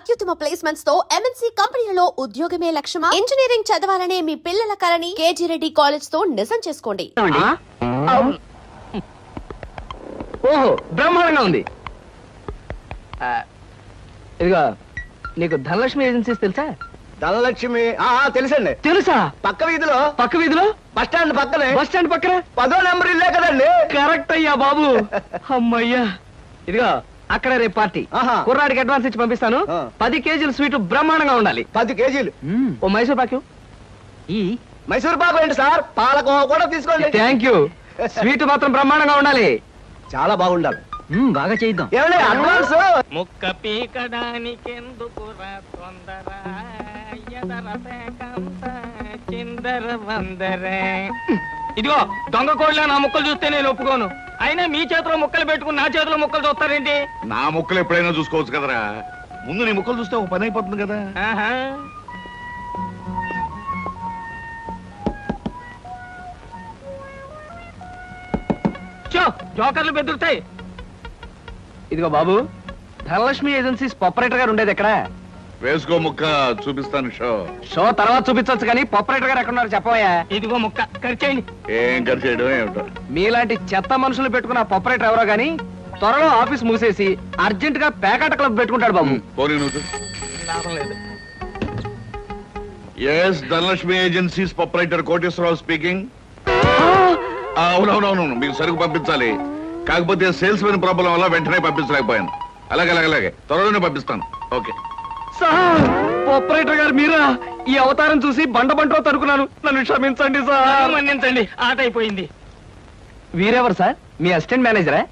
అత్యుత్తమ ప్లేస్మెంట్స్ తో ఎంఎన్సీ కంపెనీలలో ఉద్యోగమే లక్ష్యమా? ఇంజనీరింగ్ చదవాలనే మీ పిల్లల కలని కేజీ రెడ్డి కాలేజ్ తో నిజం చేసుకోండి. ఓహో, బ్రహ్మాండంగా ఉంది. ఇదిగో, నీకు ధనలక్ష్మి ఏజెన్సీస్ తెలుసా? ధనలక్ష్మి తెలుసండి. తెలుసా? పక్క వీధిలో బస్ స్టాండ్ పక్కనే. 10వ నెంబర్ ఇల్లే కదండి. కరెక్ట్ అయ్యా బాబు. అమ్మయ్యా. ఇదిగో, అక్కడ రేపు పార్టీ. కుర్రాడికి అడ్వాన్స్ ఇచ్చి పంపిస్తాను. 10 కేజీల స్వీట్ బ్రహ్మాండంగా ఉండాలి. 10 కేజీలు. ఓ మైసూర్ పాకు. ఈ మైసూర్ పాకు ఏంటి సార్? పాలకోవా కూడా తీసుకోండి. Thank you. స్వీట్ మాత్రం బ్రహ్మాండంగా ఉండాలి. చాలా బాగుండాలి. బాగా చేద్దాం. ఏమండి అడ్వాన్స్? ముక్క పీకడానికెందుకురా తొందర, ఎదర పేకంత చిందర వందరే. ఇదిగో, దొంగ కోళ్ళ నా ముక్కలు చూస్తే నేను ఒప్పుకోను. అయినా మీ చేతిలో ముక్కలు పెట్టుకుని నా చేతిలో ముక్కలు చూస్తారేంటి? నా ముక్కలు ఎప్పుడైనా చూసుకోవచ్చు కదరా. ముందు నీ ముక్కలు చూస్తే ఒక పని అయిపోతుంది కదా. జోకర్లు బెదురుతాయి. ఇదిగో బాబు, ధనలక్ష్మి ఏజెన్సీస్ ఆపరేటర్ గారు ఉండేది ఎక్కడ? వేసుకో ముక్క, చూపిస్తాను. షో తర్వాత చూపించవచ్చు కానీ ఆపరేటర్ గారు ఎక్కడున్నారు చెప్పవయ్యా. ఇదిగో ముక్క ఖర్చేయండి. ఏం ఖర్చు చేయడం ఏమిటో. మీలాంటి చెత్త మనుషులు పెట్టుకున్న ఆపరేటర్ ఎవరో గానీ త్వరలో ఆఫీస్ మూసేసి అర్జెంట్ గా పేకాట క్లబ్ పెట్టుకుంటాడు బాబు. పోనీ నువ్వు. లాభం లేదు. Yes, Dhanalakshmi agencies proprietor Koteswararao speaking. అవునవునవును, మీకు సరుకు పంపించాలి. కాకపోతే సేల్స్ మెన్ ప్రాబ్లం వల్ల వెంటనే పంపించలేకపోయాను. అలాగే త్వరలోనే పంపిస్తాను. ఓకే సార్, ఆపరేటర్ గారు మీరా? ఈ అవతారం చూసి బండలో తరుకున్నాను. నన్ను క్షమించండి సార్. మన్నించండి, ఆట అయిపోయింది. వీరెవరు సార్? మీ అసిస్టెంట్ మేనేజరా?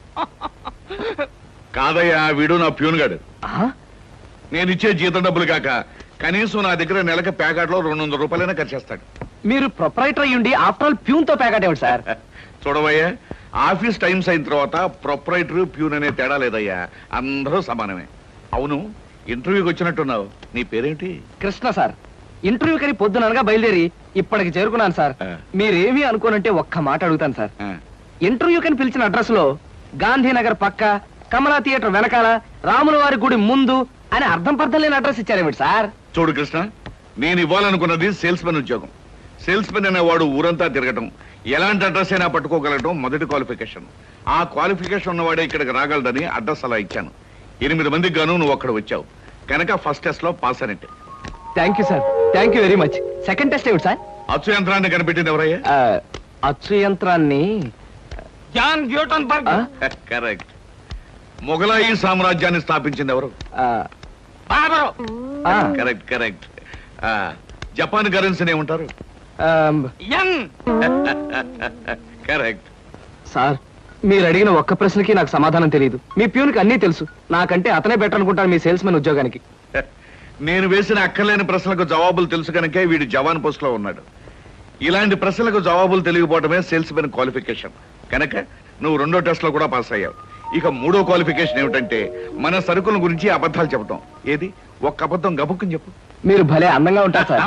కాదయ్యా, వీడు నా ప్యూన్ గాడు. నేను ఇచ్చే జీతం డబ్బులు కాక కనీసం నా దగ్గర నెలకి ప్యాకెట్లో 200 రూపాయలైనా ఖర్చు చేస్తాడు. మీరు ప్రొపరైటర్ అయ్యుండి ఆఫ్టర్ ఆల్ ప్యూన్ తో ప్యాకెట్ ఏమిటి సార్? చూడవయ్యా, ఆఫీస్ టైమ్స్ అయిన తర్వాత ప్రొపరైటర్ ప్యూన్ అనే తేడా లేదయ్యా, అందరూ సమానమే. అవును, ఇంటర్వ్యూకి వచ్చినట్టున్నావు. నీ పేరేంటి? కృష్ణ సార్. ఇంటర్వ్యూ కని పొద్దుననగా బయలుదేరి ఇప్పటికి చేరుకున్నాను సార్. మీరేమీ అనుకోనంటే ఒక్క మాట అడుగుతాను సార్. ఇంటర్వ్యూ కని పిలిచిన అడ్రస్ లో గాంధీనగర్ పక్క, కమలా థియేటర్ వెనకాల, రాముల వారి గుడి ముందు అని అర్థం పర్థం లేని అడ్రస్ ఇచ్చారేమిటి సార్? చూడు కృష్ణ, నేను ఇవ్వాలనుకున్నది సేల్స్ మెన్ ఉద్యోగం. సేల్స్ మెన్ అనేవాడు ఊరంతా తిరగటం, ఎలాంటి అడ్రస్ అయినా పట్టుకోగలగటం మొదటి క్వాలిఫికేషన్. ఆ క్వాలిఫికేషన్ ఉన్నవాడే ఇక్కడికి రాగలడని అడ్రస్ అలా ఇచ్చాను. 8 మందికి గాను నువ్వు అక్కడ వచ్చావు కనుక ఫస్ట్ టెస్ట్ లో పాస్ అనేట్టు. Thank you sir, thank you very much. Second test ఏమిటి సార్? అచ్చు యంత్రాన్ని కనిపెట్టింది ఎవరయ్యా? అచ్చు యంత్రాన్ని జాన్ గ్యూటన్బర్గ్. కరెక్ట్. మొఘలాయి సామ్రాజ్యాన్ని స్థాపించింది ఎవరు? బాబరు. కరెక్ట్. జపాన్ కరెన్సీని ఏమంటారు? యం. కరెక్ట్. సార్, మీరు అడిగిన ఒక్క ప్రశ్నకి నాకు సమాధానం తెలియదు. మీ ప్యూన్కి అన్నీ తెలుసు. నాకంటే అతనే బెటర్ అనుకుంటాను మీ సేల్స్ మెన్ ఉద్యోగానికి. నేను వేసిన అక్కర్లేని ప్రశ్నలకు జవాబులు తెలుసు కనుకే వీడు జవాన్ పోస్ట్ లో ఉన్నాడు. ఇలాంటి ప్రశ్నలకు జవాబులు తెలియకపోవడమే సేల్స్ మెన్ క్వాలిఫికేషన్. కనుక నువ్వు 2వ టెస్ట్ లో కూడా పాస్ అయ్యావు. ఇక 3వ క్వాలిఫికేషన్ ఏమిటంటే మన సరుకుల గురించి అబద్ధాలు చెప్పడం. ఏది? ఒక్క అబద్ధం గబుక్కుని చెప్పు. మీరు భలే అందంగా ఉంటారు సార్.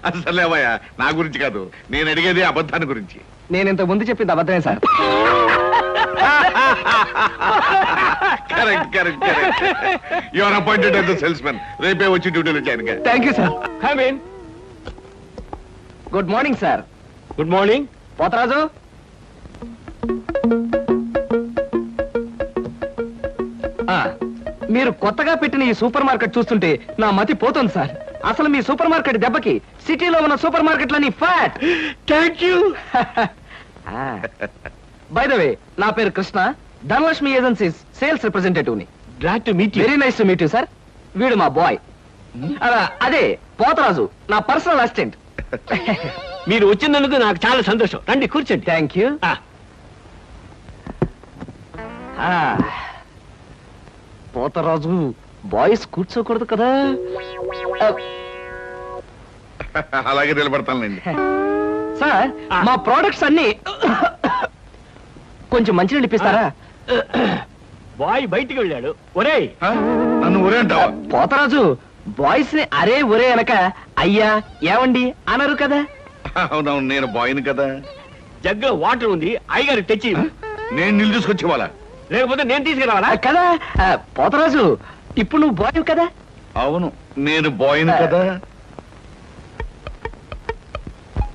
అసలేవయ్యా, నా గురించి కాదు, నేను అడిగేది అబద్ధాన్ని గురించి. నేను ఇంత ముందు చెప్పింది అబద్ధమే sir. Correct. You are appointed as the salesmen. రేపే వచ్చి డ్యూటీలో జాయిన్ గా. Thank you sir. Good morning sir. Good morning. Potharaju, మీరు కొత్తగా పెట్టిన ఈ సూపర్ మార్కెట్ చూస్తుంటే నా మతి పోతుంది సార్. అసలు మీ సూపర్ మార్కెట్ దెబ్బకి సిటీలో ఉన్న సూపర్ మార్కెట్లన్నీ ఫ్యాట్. Thank you. By the way, నా పేరు Krishna, Dhanalakshmi agencies sales representative ని. Glad to meet you. Very nice to meet you sir. వీడు మా బాయ్. అదే పోతరాజు, నా పర్సనల్ అసిస్టెంట్. మీరు వచ్చినందుకు నాకు చాలా సంతోషం. రండి కూర్చోండి. Thank you. పోతరాజు, బాయ్స్ కూర్చోకూడదు కదా? అలాగే నిలబడతానులేండి. సార్, మా ప్రోడక్ట్స్ అన్ని కొంచెం మంచినీళ్ళు ఇప్పిస్తారా? బాయ్ బయటికి వెళ్ళాడు. ఒరేయ్, నన్ను ఒరే అంటావా? పోతరాజు, బాయ్స్ ని అరే ఒరే అనక అయ్యా ఏమండి అనరు కదా? అవునవును, నేను బాయ్ని కదా. జగ్గులో వాటర్ ఉంది, అయ్యగారు తెచ్చి. నేను నీళ్ళు తీసుకొచ్చేవాళ్ళ, లేకపోతే నేను తీసుకురావాలా? కదా పోతరాజు, ఇప్పుడు నువ్వు బాయ్ కదా? అవును, నేను బాయ్ని కదా.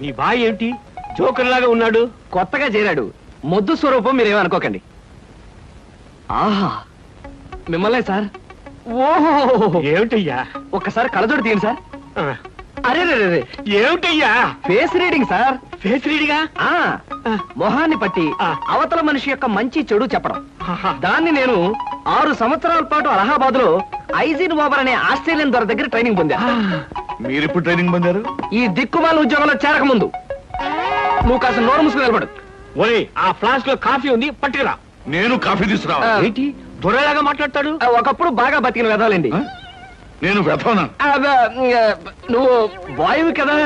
మీ బాయ్ ఏంటి జోకర్ లాగా ఉన్నాడు? కొత్తగా చేరాడు. మొద్దు స్వరూపం మీరేమనుకోకండి. ఆహా, మిమ్మల్నే సార్. ఓహో, ఏమిటయ్యా? ఒక్కసారి కళ్ళజోడు తీయండి సార్. ఆ, అరే రే రే, ఏమిటయ్యా? Face reading sir. ఫేస్ రీడిగా? ఆ మొహాన్ని పట్టి ఆ. అవతల మనిషి యొక్క మంచి చెడు చెప్పడం. ఆహా. దాన్ని నేను 6 సంవత్సరాల పాటు అలహాబాద్ లో ఐజిన్ ఓవర్ అనే ఆస్ట్రేలియన్ దొర దగ్గర ట్రైనింగ్ పొందా. మీరెప్పుడు ట్రైనింగ్ పొందారు? ఈ దిక్కుమాల ఉద్యోగంలో చేరక ముందు. నువ్వు కాస్త నోరు మూసుకుని నిలబడు. ఓయ్, ఆ ఫ్లాస్క్ లో కాఫీ ఉంది, పట్టుకురా. నేను కాఫీ తీసుకురావా? ఆ. ఏంటి దొరలాగా మాట్లాడతాడు? ఒకప్పుడు బాగా బతికిన వెదవాలండి. ఆ? నేను వెతవనా? నువ్వు బాయ్ కదా,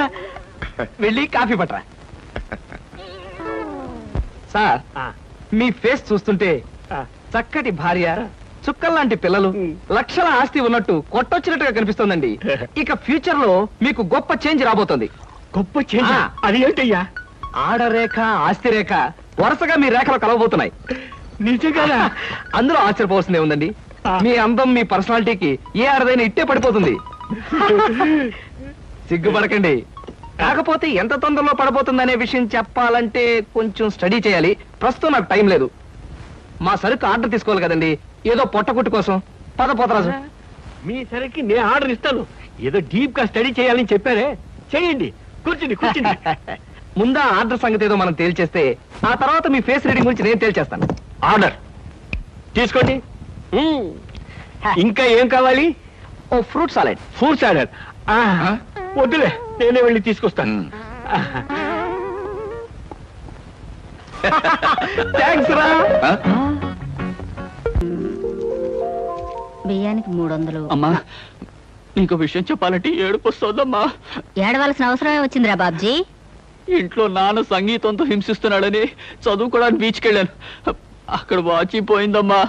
వెళ్ళి కాఫీ పట్టరా. సార్, ఆ, మీ ఫేస్ చూస్తుంటే ఆ. చక్కటి భార్య, చుక్కల్లాంటి పిల్లలు, లక్షల ఆస్తి ఉన్నట్టు కొట్టొచ్చినట్టుగా కనిపిస్తోందండి. ఇక ఫ్యూచర్ లో మీకు గొప్ప చేంజ్ రాబోతుంది. గొప్ప చేంజ్. ఆ. అది ఏంటయ్యా? ఆడరేఖ, ఆస్తి రేఖ వరుసగా మీ రేఖలు కలవబోతున్నాయి. నిజంగా? అందులో ఆశ్చర్యపోవాల్సిందే ఉందండి. ఆ. మీ అందం, మీ పర్సనాలిటీకి ఏ అరుదైన ఇట్టే పడిపోతుంది. సిగ్గుపడకండి. కాకపోతే ఎంత తొందరలో పడబోతుందనే విషయం చెప్పాలంటే కొంచెం స్టడీ చేయాలి. ప్రస్తుతం నాకు టైం లేదు. మా సరుకు ఆర్డర్ తీసుకోవాలి కదండి, ఏదో పొట్టకుట్టు కోసం. పద పోతరాజు. మీ సరికి నేను ఆర్డర్ ఇస్తాను. ఏదో డీప్ గా స్టడీ చేయాలని చెప్పారే, చేయండి. కూర్చుని కూర్చుని. ముందా ఆర్డర్ సంగతి ఏదో మనం తేల్చేస్తే ఆ తర్వాత మీ ఫేస్ రీడింగ్ గురించి నేను తేల్చేస్తాను. ఆర్డర్ తీసుకోండి. ఇంకా ఏం కావాలి? ఓ ఫ్రూట్ సాలెడ్. Fruits order. వద్దులే, నేనే వెళ్ళి తీసుకొస్తాను. థ్యాంక్స్ రా. బియ్యానికి 300. అమ్మా, నీకు విషయం చెప్పాలంటే ఏడుపు వస్తోందమ్మా. ఏడవలసిన అవసరమే వచ్చిందిరా బాబ్జీ. ఇంట్లో నాన్న సంగీతంతో హింసిస్తున్నాడని చదువుకోవడానికి బీచ్కి వెళ్ళాను. అక్కడ వాచ్ పోయిందమ్మా.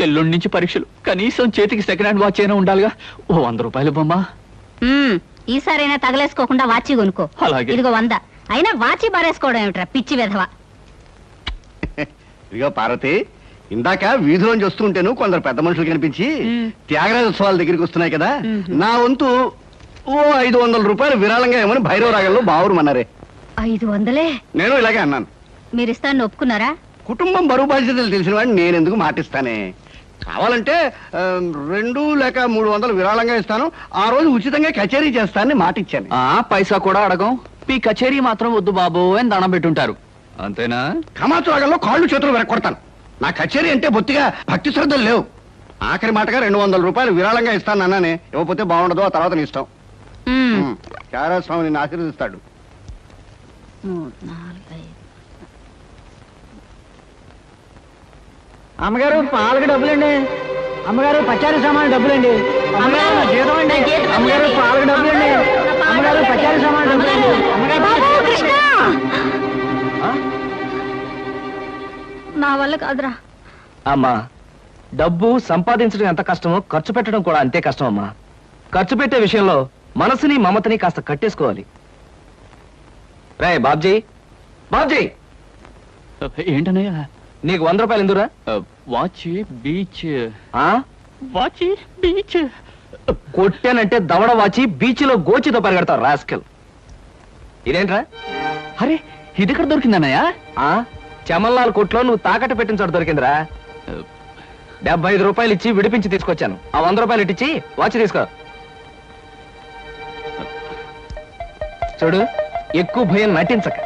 ఎల్లుండి నుంచి పరీక్షలు, కనీసం చేతికి సెకండ్ హ్యాండ్ వాచ్ అయినా ఉండాలిగా. ఓ 100 రూపాయలు బొమ్మా. ఈసారైనా తగలేసుకోకుండా వాచి కొనుక్కో. అలాగే. ఇదిగో 100. అయినా వాచి బారేసుకోవడం ఏమిట్రా పిచ్చి వెధవ. ఇదిగో పార్వతి, ఇందాక వీధిలోంచి వస్తుంటేను కొందరు పెద్ద మనుషులు కనిపించి త్యాగరాజోత్సవాల దగ్గరికి వస్తున్నాయి కదా, నా వంతు ఓ 500 రూపాయలు విరాళంగా ఏమని భైరవ రాగంలో బావురమన్నారే. 500? నేను ఇలాగే అన్నాను. మీరిస్తాను ఒప్పుకున్నారా? కుటుంబం బరువు బాధ్యతలు తెలిసిన వాడిని నేను ఎందుకు మాటిస్తానే. కావాలంటే 2 లేక 300 విరాళంగా ఇస్తాను. ఆ రోజు ఉచితంగా కచేరీ చేస్తానని మాటిచ్చాను. పైసా కూడా అడగం. మీ కచేరీ మాత్రం వద్దు బాబు అని దండం పెట్టుంటారు. అంతేనా? కమాతు రాగంలో కాళ్ళు చేతులు వెరకొడతాను. నా కచేరీ అంటే బొత్తిగా భక్తి శ్రద్ధలు లేవు. ఆఖరి మాటగా 200 రూపాయలు విరాళంగా ఇస్తాను అన్నానే. ఇవ్వకపోతే బాగుండదు, ఆ తర్వాత నీ ఇష్టం. త్యాగరాజ స్వామి నిన్ను ఆశీర్వదిస్తాడు. 3, 4, 5. అమ్మగారు పాలకు డబ్బులండి. అమ్మగారు పచారీ సామాన్ డబ్బులండి. అమ్మగారు నా జీతం అండి. అమ్మగారు పాలకు డబ్బులండి. అమ్మగారు పచారీ సామాన్ డబ్బులండి. నా వల్ల కాదురా. అమ్మా, డబ్బు సంపాదించడం ఎంత కష్టమో ఖర్చు పెట్టడం కూడా అంతే కష్టం అమ్మా. ఖర్చు పెట్టే విషయంలో మనసుని మమతని కాస్త కట్టేసుకోవాలి. రే బాబ్జీ, బాబ్జీ, ఏంటనయ్యా? నీకు 100 రూపాయలు ఎందురా? Watch beach. ఆ? Watch beach. కొట్టానంటే దవడ వాచి బీచ్లో గోచితో పరిగెడతావు రాస్కెల్. ఇదేంట్రా? అరే, ఇది ఎక్కడ దొరికిందన్నయ్యా? ఆ చమల్లాల్ కొట్లో నువ్వు తాకట్టు పెట్టిన చోట దొరికిందిరా. 75 రూపాయలు ఇచ్చి విడిపించి తీసుకొచ్చాను. ఆ 100 రూపాయలు ఇచ్చి వాచ్ తీసుకో. చూడు, ఎక్కువ భయం నటించక.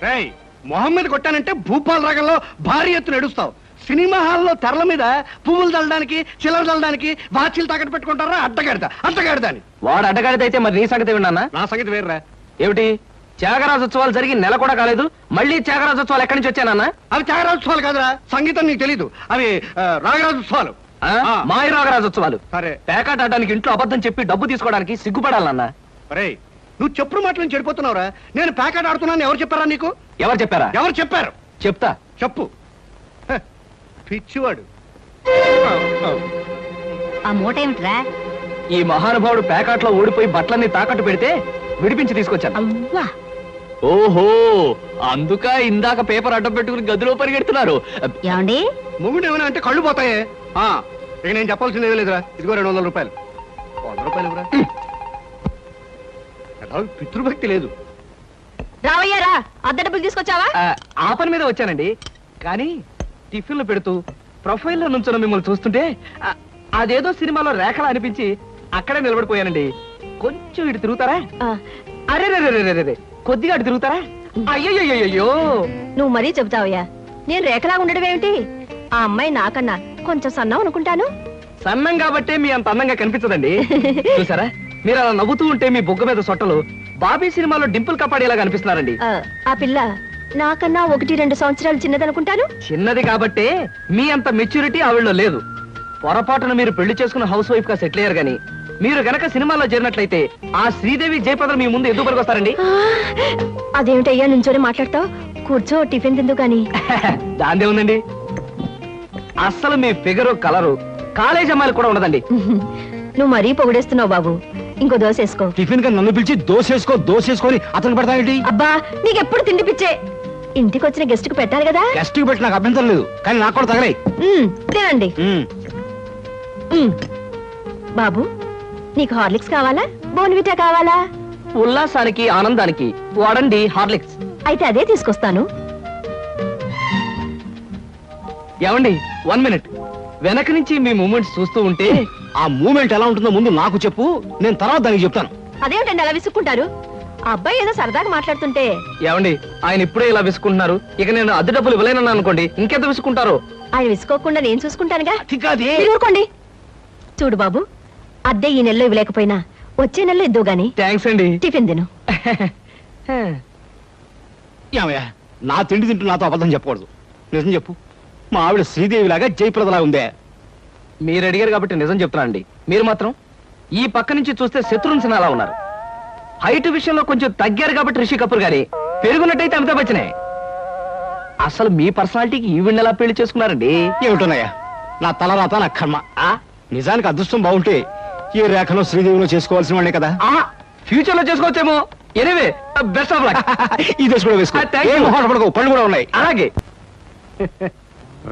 రేయ్, మొహం మీద కొట్టానంటే భూపాల్ రాగంలో భారీ ఎత్తున ఎడుస్తావు. సినిమా హాల్లో తెరల మీద పువ్వులు చల్లడానికి, చిల్లర చల్లడానికి వాచీలు తాకట్టు పెట్టుకుంటారా? అడ్డగాడిదా అని. వాడు అడ్డగాడిదైతే మరి నీ సంగతి విన్నానా? నా సంగతి వేర్రా. ఏమిటి, త్యాగరాజోత్సవాలు జరిగి నెల కూడా కాలేదు, మళ్ళీ త్యాగరాజోత్సవాలు ఎక్కడి నుంచి వచ్చానన్నా? అవి త్యాగరాజోత్సవాలు కాదురా, సంగీతం నీకు తెలీదు. అవి రాగరాజోత్సవాలు. మాయ రాగరాజోత్సవాలు. సరే, పేకాట ఆడడానికి ఇంట్లో అబద్ధం చెప్పి డబ్బు తీసుకోవడానికి సిగ్గుపడాలన్నా. రేయ్, నువ్వు చెప్పుడు మాటలు నుంచి చెడిపోతున్నావురా. నేను ప్యాకెట్ ఆడుతున్నాను ఎవరు చెప్పారా నీకు? ఎవరు చెప్పారా? ఎవరు చెప్పారు? చెప్తా. చెప్పు. హ, పిచ్చివాడు. ఆ మూట ఏమిట్రా? ఈ మహానుభావుడు పేకాట్లో ఓడిపోయి బట్టలన్నీ తాకట్టు పెడితే విడిపించి తీసుకొచ్చాను. అవ్వా, ఓహో, అందుక ఇందాక పేపర్ అడ్డం పెట్టుకుని గదిలో పరిగెడుతున్నారు. ఏమండి? మొగుడు ఏమైనా అంటే కళ్ళు పోతాయే. ఇక నేను చెప్పాల్సింది ఏమీ లేదురా. ఇదిగో 200 రూపాయలు. రూపాయలు ఇవ్వరా. పితృభక్తి లేదు. రావయ్యారా అద్దె డబ్బులు తీసుకొచ్చావా? ఆ పని మీద వచ్చానండి. కానీ టిఫిన్లు పెడుతూ ప్రొఫైల్లో నుంచున్న మిమ్మల్ని చూస్తుంటే అదేదో సినిమాలో రేఖలా అనిపించి అక్కడే నిలబడిపోయానండి. కొంచెం ఇటు తిరుగుతారా? అరే రే కొద్దిగా అటు తిరుగుతారా? అయ్యో నువ్వు మరీ చెబుతావయ్యా. నేను రేఖలా ఉండడం ఏమిటి? ఆ అమ్మాయి నాకన్నా కొంచెం సన్నం అనుకుంటాను. సన్నం కాబట్టే మీ అంత అందంగా కనిపించదండి. చూసారా, మీరు అలా నవ్వుతూ ఉంటే మీ బొగ్గ మీద సొట్టలు బాబీ సినిమాలో డింపుల్ కపాడేలాగా అనిపిస్తున్నారండి. ఆ పిల్ల నాకన్నా 1-2 సంవత్సరాలు చిన్నదనుకుంటాను. చిన్నది కాబట్టే మీ అంత మెచ్యూరిటీ ఆవిడలో లేదు. పొరపాటున మీరు పెళ్లి చేసుకున్న హౌస్ వైఫ్ గా సెటిల్ అయ్యారు గాని మీరు గనక సినిమాలో చేరినట్లయితే ఆ శ్రీదేవి జయప్రద మీ ముందు ఎందుకు పనికొస్తారండి? అదేమిటయ్యా నుంచోనే మాట్లాడతావు? కూర్చో, టిఫిన్ తిందు గాని. దాందే ఉందండి. అస్సలు మీ ఫిగరు కలరు కాలేజ్ అమ్మాయిలు కూడా ఉండదండి. నువ్వు మరీ పొగిడేస్తున్నావు బాబు. ఇంకో దోశ వేసుకో. టిఫిన్ గా నన్ను పిలిచి దోసేసుకొని అతను పెడతాయేంటి? అబ్బా, నీకెప్పుడు తిండి పిచ్చే. ఇంటికి వచ్చిన గెస్ట్ కు పెట్టాలి కదా. గెస్ట్ కి పెట్టి నాకు అభ్యంతరం లేదు, కానీ నాకు కూడా తగలే. తినండి. బాబు, నీకు హార్లిక్స్ కావాలా, బోన్విటా కావాలా? ఉల్లాసానికి ఆనందానికి వాడండి హార్లిక్స్. అయితే అదే తీసుకొస్తాను. ఏమండి, 1 మినిట్. వెనక నుంచి మీ మూమెంట్స్ చూస్తూ ఉంటే ఆ మూమెంట్ ఎలా ఉంటుందో ముందు నాకు చెప్పు, నేను తర్వాత దానికి చెప్తాను. అదేమిటండి అలా విసుక్కుంటారు? ఆ అబ్బాయి ఏదో సరదాగా మాట్లాడుతుంటే. ఏమండి, ఆయన ఇప్పుడే ఇలా విసుకుంటున్నారు. ఇక నేను అద్దె డబ్బులు ఇవ్వలేనన్నా అనుకోండి, ఇంకెంత విసుకుంటారు? ఆయన విసుకోకుండా నేను చూసుకుంటానుగా. అతికాదే. మీరు ఊరుకోండి. చూడు బాబు, అద్దె ఈ నెలలో ఇవ్వలేకపోయినా వచ్చే నెలలో ఇద్దు గాని. థ్యాంక్స్ అండి. టిఫిన్ తిను. ఏమయ్యా, నా తిండి తింటూ నాతో అబద్ధం చెప్పకూడదు. నిజం చెప్పు, మా ఆవిడ శ్రీదేవి లాగా జయప్రదలా ఉందే? మీరు అడిగారు కాబట్టి నిజం చెప్తానండి. మీరు మాత్రం ఈ పక్క నుంచి చూస్తే శత్రుఘ్న సిన్హా అలా ఉన్నారు. హైట్ విషయంలో కొంచెం తగ్గారు కాబట్టి రిషి కపూర్ గారి, పెరుగున్నట్టయితే అమితాబ్ బచ్చనే. అసలు మీ పర్సనాలిటీకి ఈవిడ్ని ఎలా పెళ్లి చేసుకున్నారండి? ఏమిటోనయ్యా, నా తలరాత నా కర్మ. నిజానికి అదృష్టం బాగుంటే ఈ రేఖలో శ్రీదేవిలో చేసుకోవాల్సిన వాడే కదా. ఫ్యూచర్ లో చేసుకోవచ్చేమో. Anyway, best of luck. ఈ దశ కూడా వేసుకో. Thank you. ఏం మొహాట పడకు, పళ్ళు కూడా ఉన్నాయి. అలాగే.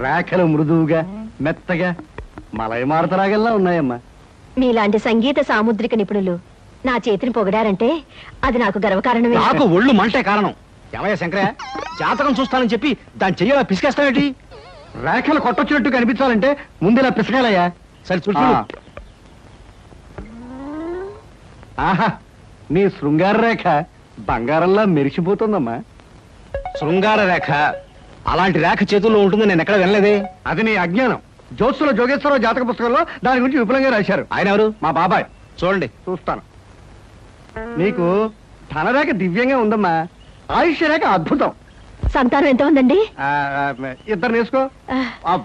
రేఖలు మృదువుగా మెత్తగా మలయమారుతరాగల్లా ఉన్నాయమ్మా. మీలాంటి సంగీత సాముద్రిక నిపుణులు నా చేతిని పొగిడారంటే అది నాకు గర్వకారణమే. నాకు ఒళ్ళు మంటే కారణం. ఏమయ్యా శంకరయ్య, జాతకం చూస్తానని చెప్పి దాని చెయ్యాల పిసికేస్తావేంటి? రేఖలు కొట్టొచ్చినట్టు కనిపించాలంటే ముందులా పిసకాలయ్యా. సరే చూడు. ఆహా, నీ శృంగార రేఖ బంగారంలా మెరిసిపోతుందమ్మా. శృంగార రేఖ అలాంటి రేఖ చేతుల్లో ఉంటుందని నేను ఎక్కడ వినలేదే. అది నీ అజ్ఞానం. జోత్సుల జోగేశ్వరరావు జాతక పుస్తకంలో దాని గురించి విపులంగా రాశారు. ఆయన ఎవరు? మా బాబాయ్. చూడండి. చూస్తాను. నీకు ధనరేఖ దివ్యంగా ఉందమ్మా. ఆయుష్య రేఖ అద్భుతం. సంతానం ఎంత ఉందండి? ఇద్దరు నేర్చుకో.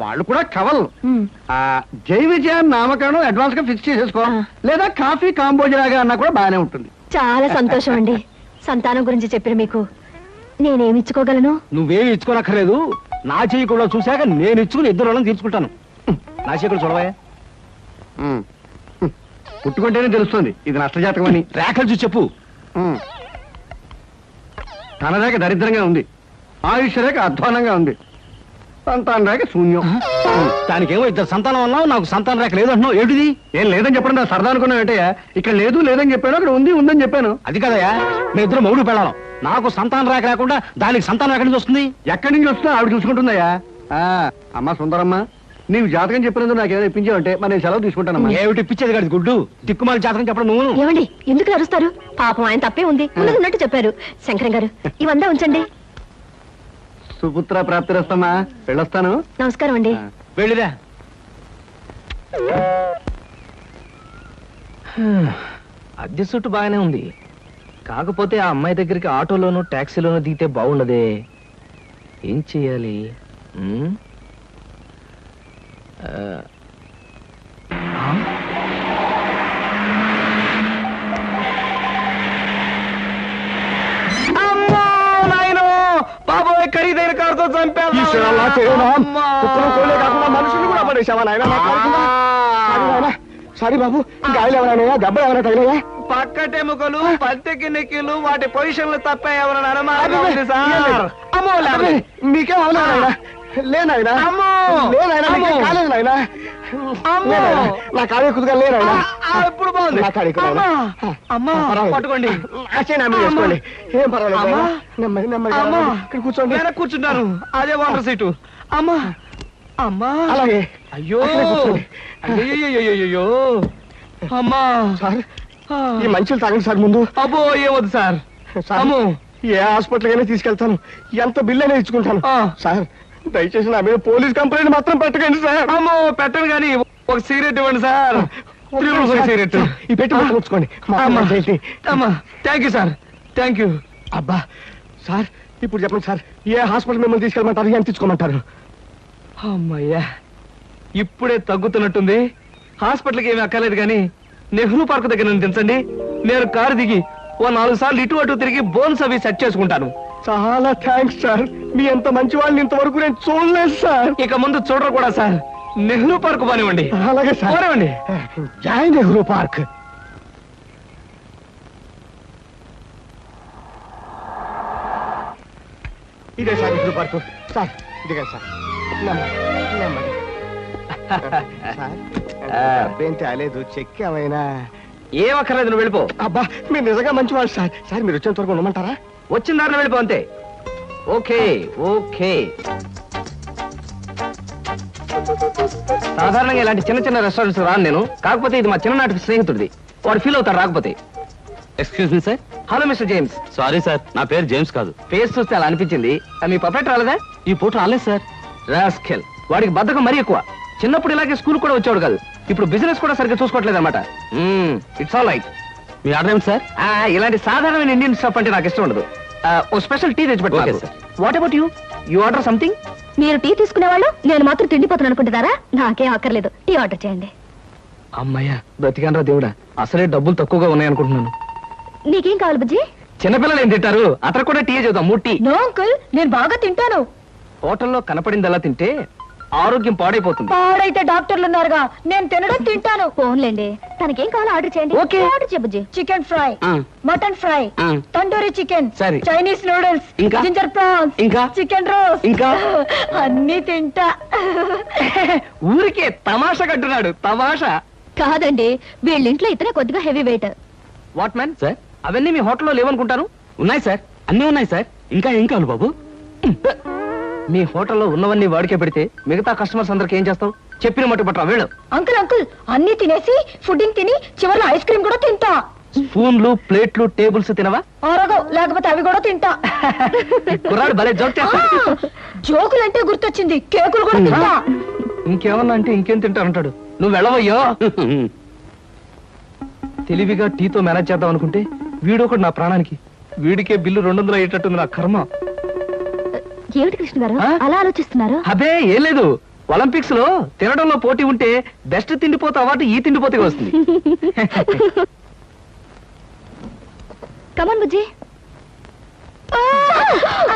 వాళ్ళు కూడా కవల్. ఉమ్. జై విజయాన్ని నామకరణం అడ్వాన్స్ గా ఫిక్స్ చేసేసుకో. లేదా కాఫీ కాంబోజలాగా అన్నా కూడా బాగానే ఉంటుంది. చాలా సంతోషం అండి. సంతానం గురించి చెప్పిన మీకు నేనేమి ఇచ్చుకోగలను? నువ్వేమి ఇచ్చుకోనక్కర్లేదు. నా చెయ్యి కూడా చూశాక నేను ఇచ్చుకుని ఇద్దరు వాళ్ళని తీర్చుకుంటాను. నా చెయ్యి కూడా చూడవా. పుట్టుకుంటేనే తెలుస్తుంది ఇది నష్టజాతకం అని. రేఖలు చూసి చెప్పు. ధనరేఖ దరిద్రంగా ఉంది. ఆయుష్ రేఖ అధ్వానంగా ఉంది. సంతాన రేఖ శూన్యం. దానికేమో ఇద్దరు సంతానం అన్నావు, నాకు సంతాన రేఖ లేదంటున్నావు. ఏమిటిది? ఏం లేదని చెప్పడం నా సరదా అనుకున్నావు ఏంటయ్యా? ఇక్కడ లేదు లేదని చెప్పాను, అక్కడ ఉంది ఉందని చెప్పాను. అది కదయా, మీ ఇద్దరు మొగుడు పెళ్ళాం. నాకు సంతాన రేఖ లేకుండా దానికి సంతానం ఎక్కడి నుంచి వస్తుంది? ఎక్కడి నుంచి వస్తుందో ఆవిడ చూసుకుంటుందయ్యా. అమ్మా సుందరమ్మ, నీవు జాతకం చెప్పినందుకు నాకు ఏదైనా ఇప్పించావంటే మరి నేను సెలవు తీసుకుంటానమ్మా. ఏమిటి ఇప్పించేది కాదు గుడ్డు, తిక్కుమాలి జాతకం చెప్పడం నువ్వు. ఏమండి, ఎందుకు అరుస్తారు? పాపం ఆయన తప్పే ఉంది, ఉన్నట్టు చెప్పారు. శంకరం గారు, ఇవంతా ఉంచండి. సుపుత్ర ప్రాప్తిరస్తమ్మా, వెళ్ళొస్తాను. నమస్కారం అండి. వెళ్ళిరా. అద్దె సుట్టు బాగానే ఉంది. కాకపోతే ఆ అమ్మాయి దగ్గరికి ఆటోలోనూ టాక్సీలోనూ దిగితే బాగుండదే. ఏం చెయ్యాలి? బాబోయ్, ఖరీదైన కారుతో చంపాను. మనుషులు కూడా పడేసావా నాయన? సారీ బాబు, గాయలు ఎవరైనా దెబ్బ ఎవరైనా తగిలాయా? పక్కటెముకలు, పత్తికి నెక్కిలు, వాటి పొజిషన్లు తప్ప ఎవరైనా అనుమానం ఉంది సార్. మీకేం అవలేదు. లేనాయనా అమ్మో! లేనాయనా అమ్మో! కాలేదు నాయనా అమ్మో! నా కాడే కుదుగా లేనాయనా ఇప్పుడు బాగుంది. నా కాడికి రాయనా. అమ్మా పట్టుకోండి. చేసుకోండి ఏం పర్వాలేదు అమ్మా! నాయనా. నెమ్మది నెమ్మది అమ్మా! ఇక్కడ కూర్చోండి వెనక్కి కూర్చుంటాను. అదే వాటర్ సీటు. అమ్మా అమ్మా అలాగే అయ్యో అక్కడే కూర్చోండి. అయ్యో అమ్మా సార్ ఈ మంచులు తాగండి సార్ ముందు అబ్బో ఏమొద్దు సార్. సార్ అమ్మో ఏ హాస్పిటల్కైనా తీసుకెళ్తాను ఎంత బిల్ అయినా ఇచ్చుకుంటాను ఆ. సార్ దయచేసి నా మీద పోలీస్ కంప్లైంట్ మాత్రం పెట్టకండి సార్ అమ్మో పెట్టను కానీ ఒక సిగరెట్ ఇవ్వండి సార్. 3 రూపాయల సిగరెట్. ఈ పెట్టి మొత్తం ఉంచుకోండి అమ్మా అమ్మా thank you sir thank you. అబ్బా సార్ ఇప్పుడు చెప్పండి సార్ ఏ హాస్పిటల్ మిమ్మల్ని తీసుకెళ్ళమంటారు ఎంత తీసుకోమంటారు అమ్మయ్యా ఇప్పుడే తగ్గుతున్నట్టుంది. హాస్పిటల్కి ఏమీ అక్కర్లేదు కానీ నెహ్రూ పార్క్ దగ్గర నన్ను దించండి. నేను కారు దిగి ఓ 4 సార్లు ఇటు అటు తిరిగి బోన్స్ అవి సెట్ చేసుకుంటాను. చాలా థ్యాంక్స్ సార్ మీ ఎంత మంచి వాళ్ళని ఇంతవరకు నేను చూడలేదు సార్ ఇక ముందు చూడరు కూడా సార్. నెహ్రూ పార్క్ పోనివ్వండి. అలాగే సార్ పోనివ్వండి. జై నెహ్రూ పార్క్ ఇదే సార్ నెహ్రూ పార్క్ సార్ ఇదిగా సార్ నెమ్మది నెమ్మది సార్ అబ్బేం తేలేదు చెక్ ఏమైనా ఏం అక్కర్లేదు నువ్వు వెళ్ళిపో. అబ్బా మీరు నిజంగా మంచివాళ్ళు సార్ సార్ మీరు వచ్చేంత వరకు ఉండమంటారా వచ్చిన దారిలో వెళ్ళిపో అంతే. Okay okay. సాధారణంగా ఇలాంటి చిన్న చిన్న రెస్టారెంట్స్ రాను నేను. కాకపోతే ఇది మా చిన్ననాటి స్నేహితుడిది. వాడు ఫీల్ అవుతారు రాకపోతే. Excuse me sir. Hello mister James. Sorry sir, నా పేరు జేమ్స్ కాదు. ఫేస్ చూస్తే అలా అనిపించింది. మీ పర్ఫెక్ట్ రాలేదా? ఈ పూట రాలేదు సార్. రాస్కెల్. వాడికి బద్ధకం మరీ ఎక్కువ. చిన్నప్పుడు ఇలాగే స్కూల్ కూడా వచ్చాడు కాదు. ఇప్పుడు బిజినెస్ కూడా సరిగ్గా చూసుకోవట్లేదు అనమాట. It's all right. Me order ఏమిటి సార్? ఇలాంటి సాధారణమైన ఇండియన్ స్టఫ్ అంటే నాకు ఇష్టం ఉండదు. ఓ స్పెషల్ టీ తెచ్చి Okay, పెట్టు. sir. What about you? You order something? మీరు టీ తీసుకునేవాళ్ళు నేను మాత్రం తిండిపోతాను అనుకుంటున్నారా? నాకేం అక్కర్లేదు, టీ ఆర్డర్ చేయండి. అమ్మయ్యా బ్రతికానరా దేవుడా. అసలే డబ్బులు తక్కువగా ఉన్నాయనుకుంటున్నాను. నీకేం కావాలి బుజ్జి? చిన్నపిల్లలు ఏం తింటారు? అతను కూడా టీ చేద్దాం. 3 టీ. నో అంకుల్, నేను బాగా తింటాను. హోటల్లో కనపడిందల్లా తింటే ఆరోగ్యం పాడైపోతుంది. పాడైతే డాక్టర్లు ఉన్నారుగా, నేను తినడం తింటాను. ఫోన్లేండి, తనకేం కావాలో ఆర్డర్ చేయండి. ఓకే. ఆర్డర్ చేయ బుజ్జి. చికెన్ ఫ్రై, ఆ. మటన్ ఫ్రై, ఆ. తండూరి చికెన్, సరే. చైనీస్ నూడిల్స్, ఇంకా? జింజర్ ప్రాన్స్, ఇంకా? చికెన్ రోస్, ఇంకా? అన్ని తింటా. ఊరికే తమాషా కట్టున్నాడు. తమాషా. కాదండి, వీళ్ళింట్లో ఇతనే కొద్దిగా heavy weight. What man sir? అవన్నీ మీ హోటల్లో లేవనుకుంటాను. ఉన్నాయి సార్, అన్నీ ఉన్నాయి సార్. ఇంకా ఏం కావాలి బాబు? మీ హోటల్లో ఉన్నవన్నీ వాడికే పెడితే మిగతా కస్టమర్స్ అందరికి ఏం చేస్తావు? చెప్పిన మట్టు పట్టరా వెళ్ళు. అంకుల్ అంకుల్, అన్ని తినేసి ఫుడ్డింగ్ తిని చివరిలో ఐస్ క్రీమ్ కూడా తింటా. స్పూన్లు ప్లేట్లు టేబుల్స్ తినవా? ఆరోగో, లేకపోతే అవి కూడా తింటా. కుర్రాడు భలే జోక్ చేస్తాడు. జోకులంటే గుర్తొచ్చింది, కేకులు కూడా తింటా. ఇంకేమన్నా అంటే ఇంకేం తింటానంటాడు. నువ్వు వెళ్ళవయ్యో. తెలివిగా టీతో మేనేజ్ చేద్దాం అనుకుంటే వీడొకడు నా ప్రాణానికి. వీడికే బిల్లు 200 అయ్యేటట్టుంది నా కర్మ. ఏమిటి కృష్ణ గారు ఆ? అలా ఆలోచిస్తున్నారు? అబే ఏం లేదు. ఒలింపిక్స్ లో తినడంలో పోటీ ఉంటే బెస్ట్ తిండిపోతే అవార్డు ఈ తిండిపోతే వస్తుంది. కమన్ బుజ్జి.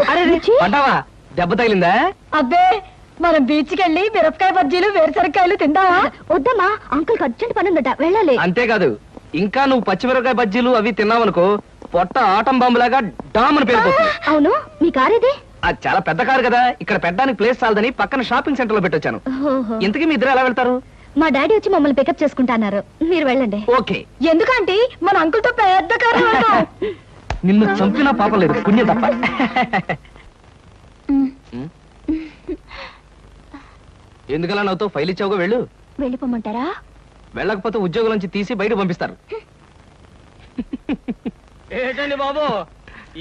అరే పడ్డావా? దెబ్బ తగిలిందా? అబ్బే, మనం బీచ్ కి వెళ్ళి మిరపకాయ బజ్జీలు వేరుసరికాయలు తిందామా? వద్దమ్మా, అంకుల్ అర్జెంట్ పని ఉందట, వెళ్ళాలి. అంతేకాదు, ఇంకా నువ్వు పచ్చిమిరపకాయ బజ్జీలు అవి తిన్నావనుకో పొట్ట ఆటం బాంబులాగా డామ్ అని పేరుపోతుంది. అవును, మీ కార్ ఇది? అది చాలా పెద్ద కారు కదా, ఇక్కడ పెట్టడానికి ప్లేస్ చాలదని పక్కన షాపింగ్ సెంటర్ లో పెట్టొచ్చాను. ఇంతకీ మీ ఇద్దరు ఎలా వెళ్తారు? మా డాడీ వచ్చి మమ్మల్ని పికప్ చేసుకుంటాన్నారు, మీరు వెళ్ళండి. ఓకే. ఎందుకంటే మన అంకుల్ తో పెద్ద కారు. నిన్ను చంపినా పాపం లేదు, పుణ్యం తప్ప. ఎందుకలా నవ్వుతో ఫైల్ ఇచ్చావుగా వెళ్ళు. వెళ్ళిపోమంటారా? వెళ్ళకపోతే ఉద్యోగం నుంచి తీసి బయట పంపిస్తారు. ఏంటండి బాబు,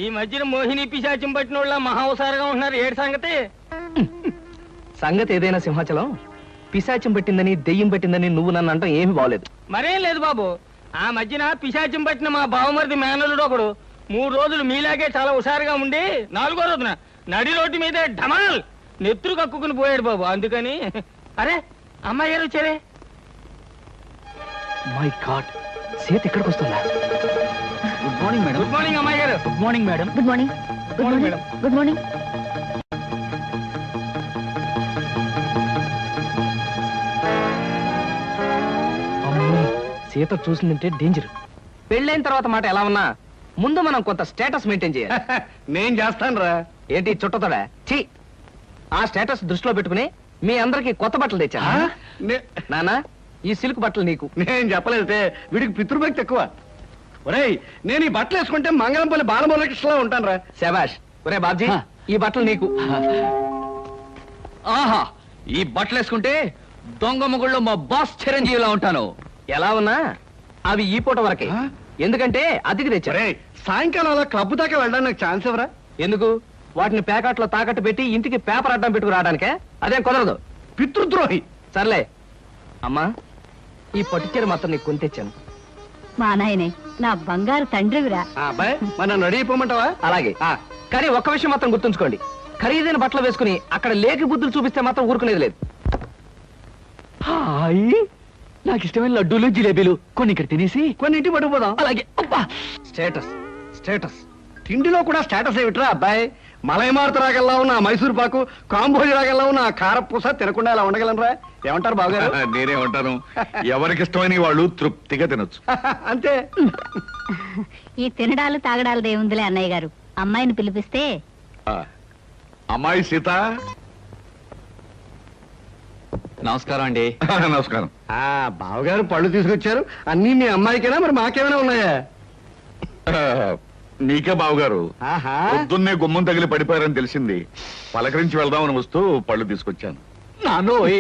ఈ మధ్యన మోహిని పిశాచం పట్టిన వాళ్ళ మహావసారగా ఉంటున్నారు. ఏడు సంగతి? సంగతి ఏదైనా సింహాచలం, పిశాచం పెట్టిందని దెయ్యం పెట్టిందని నువ్వు నన్ను అంటాం ఏమీ బాగలేదు. మరేం లేదు బాబు, ఆ మధ్యన పిశాచం పట్టిన మా బావమరిది మేనలుడు ఒకడు 3 రోజులు మీలాగే చాలా హుషారుగా ఉండి 4వ రోజున నడి రోడ్డు మీదే ఢమాల్ నెత్తురు కక్కుకుని పోయాడు బాబు. అందుకని అరే అమ్మాయి గారు వచ్చారే. మై గాడ్, సీత ఇక్కడికి వస్తుందా? Good morning madam. Good morning అమ్మాయి గారు. Good morning madam. Good morning. Good morning madam. Good morning. అమ్మో, సీత చూసిందంటే డేంజర్. పెళ్ళైన తర్వాత మాట ఎలా ఉన్నా ముందు మనం కొంత స్టేటస్ మెయింటైన్ చేయాలి. నేను చేస్తాను రా ఏంటి చుట్టతోడా? ఛీ, ఆ స్టేటస్ దృష్టిలో పెట్టుకుని మీ అందరికి కొత్త బట్టలు తెచ్చా నానా ఈ సిల్క్ బట్టలు నీకు. నేను చెప్పలేదే వీడికి పితృభక్తి ఎక్కువ. ఒరేయ్ నేను ఈ బట్టలు వేసుకుంటే మంగళంపల్లి బాలమురకృష్ణలా ఉంటాను రా. శబాష్. ఒరే బాబ్జీ ఈ బట్టలు నీకు. ఆహా, ఈ బట్టలు వేసుకుంటే దొంగ మొగుళ్ళు మా బాస్ చిరంజీవిలా ఉంటాను. ఎలా ఉన్నా అవి ఈ పూట వరకే, ఎందుకంటే అతికి తెచ్చా. ఒరేయ్ సాయంకాలం అలా క్లబ్ దాకా వెళ్ళడానికి నాకు ఛాన్స్ ఎవరా? ఎందుకు? వాటిని ప్యాకెట్లో తాకట్టు పెట్టి ఇంటికి పేపర్ అడ్డం పెట్టుకు రావడానికే? అదేం కుదరదు. పితృద్రోహి. సర్లే అమ్మా, ఈ పట్టుచీర మాత్రం నీకు కొని తెచ్చాను. మా నాయనే నా బంగారు తండ్రివిరా. అబ్బాయి మరి నన్ను రెడీ అయిపోమంటావా? అలాగే. కానీ ఒక్క విషయం మాత్రం గుర్తుంచుకోండి, ఖరీదైన బట్టలు వేసుకుని అక్కడ లేకి బుద్ధులు చూపిస్తే మాత్రం ఊరుకునేది లేదు. హాయ్, నాకు ఇష్టమైన లడ్డూలు జిలేబీలు కొన్ని ఇక్కడ తినేసి కొన్ని ఇంటి పట్టుకుపోదాం. అలాగే. అబ్బా, స్టేటస్ స్టేటస్. తిండిలో కూడా స్టేటస్ ఏమిట్రా అబ్బాయి? మలైమారుత రాగల్లా ఉన్న మైసూర్ పాకు, కాంబోజి రాగల్లా ఉన్న కారపూస తినకుండా ఇలా ఉండగలనరా? ఏమంటారు బావగారు? నేనేమంటాను, ఎవరికి ఇష్టమైన వాళ్ళు తృప్తిగా తినొచ్చు. అంతే. ఈ తినడాలు తాగడాలు దేవుందిలే అన్నయ్య గారు. అమ్మాయిని పిలిపిస్తే ఆ, అమ్మాయి సీత. నమస్కారం అండి. నమస్కారం. బావగారు పళ్ళు తీసుకొచ్చారు. అన్నీ మీ అమ్మాయికేనా మరి మాకేమైనా ఉన్నాయా? ఆ, నీకే బావగారు. ఆహా. పొద్దున్నే గుమ్మం తగిలి పడిపోయారని తెలిసింది. పలకరించి వెళ్దామని వస్తూ పళ్ళు తీసుకొచ్చాను. నానోయ్,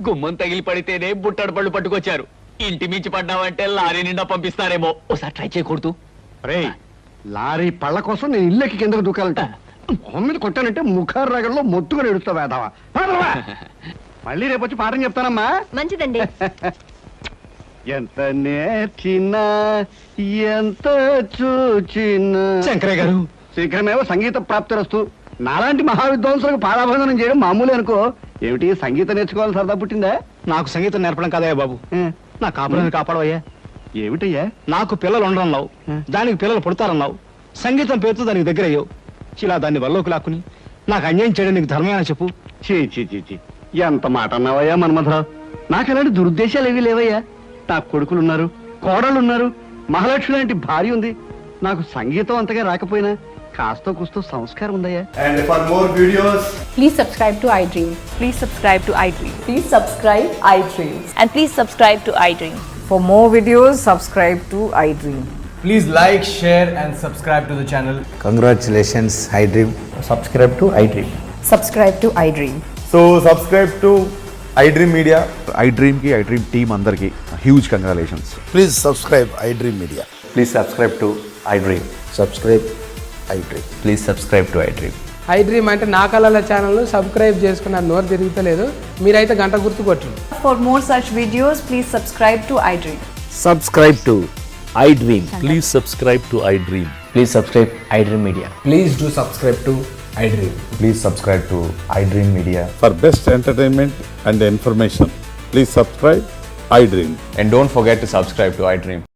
గుమ్మం తగిలి పడితేనే బుట్టడు పళ్ళు పట్టుకొచ్చారు. ఇంటి మించి పడ్డావంటే లారీ నిండా పంపిస్తారేమో. ఒకసారి ట్రై చేయకూడదు? రేయ్ లారీ పళ్ళ కోసం నేను ఇల్లెక్కి కిందకు దూకాలంట. మొహం మీద కొట్టానంటే ముఖారు రగంలో మొత్తుగా ఎడుస్తావు వేదావా. మళ్ళీ రేపు వచ్చి పాఠం చెప్తానమ్మా. మంచిదండి. ఎంత నేర్చినా ఎంత చూచినా. శంకరయ్య గారు, శీఘ్రమేవో సంగీత ప్రాప్తిరస్తు. నాలాంటి మహావిద్వాంసులకు పాదాభందనం చేయడం మామూలే అనుకో. ఏమిటి సంగీతం నేర్చుకోవాలి సరదా పుట్టిందా? నాకు సంగీతం నేర్పడం కాదయ్యా బాబు, నా కాపురాన్ని కాపాడవయ్యా. ఏమిటయ్యా? నాకు పిల్లలు ఉండరన్నావు, దానికి పిల్లలు పుడతారన్నావు, సంగీతం పేరుతో దానికి దగ్గర అయ్యావు. ఇలా దాన్ని వల్లోకి లాక్కుని నాకు అన్యాయం చేయడం నీకు ధర్మమేనా చెప్పు? చీ చీ చీ చీ, ఎంత మాట అన్నావయ్యా మన్మథరావు. నాకు అలాంటి దురుద్దేశాలు ఏవీ లేవయ్యా. నాకు కొడుకులున్నారు, కోడళ్ళున్నారు, మహాలక్ష్మి లాంటి భార్య ఉంది. నాకు సంగీతం అంతగా రాకపోయినా కాస్తో కూస్తో సంస్కారం ఉందయ్యా. And for more videos, Please subscribe to iDream. Please subscribe to iDream. Please subscribe iDream. And please subscribe to iDream. For more videos, subscribe to iDream. please like, share and subscribe to the channel. Congratulations, iDream. Subscribe to iDream. Subscribe to iDream. So subscribe to iDream Media. iDream ki iDream team andarki huge congratulations. Please subscribe iDream Media. Please subscribe to iDream. Subscribe iDream. Please subscribe to iDream. iDream అంటే నా కళల channel subscribe చేసుకున్న నోరు తిరుగుతలేదు. మీరైతే గంట గుర్తు కొట్టండి. For more such videos, please subscribe to iDream. Subscribe to iDream. Please subscribe to iDream. Please subscribe iDream Media. Please do subscribe to iDream. Please subscribe to iDream Media. For best entertainment and information, please subscribe iDream. And don't forget to subscribe to iDream.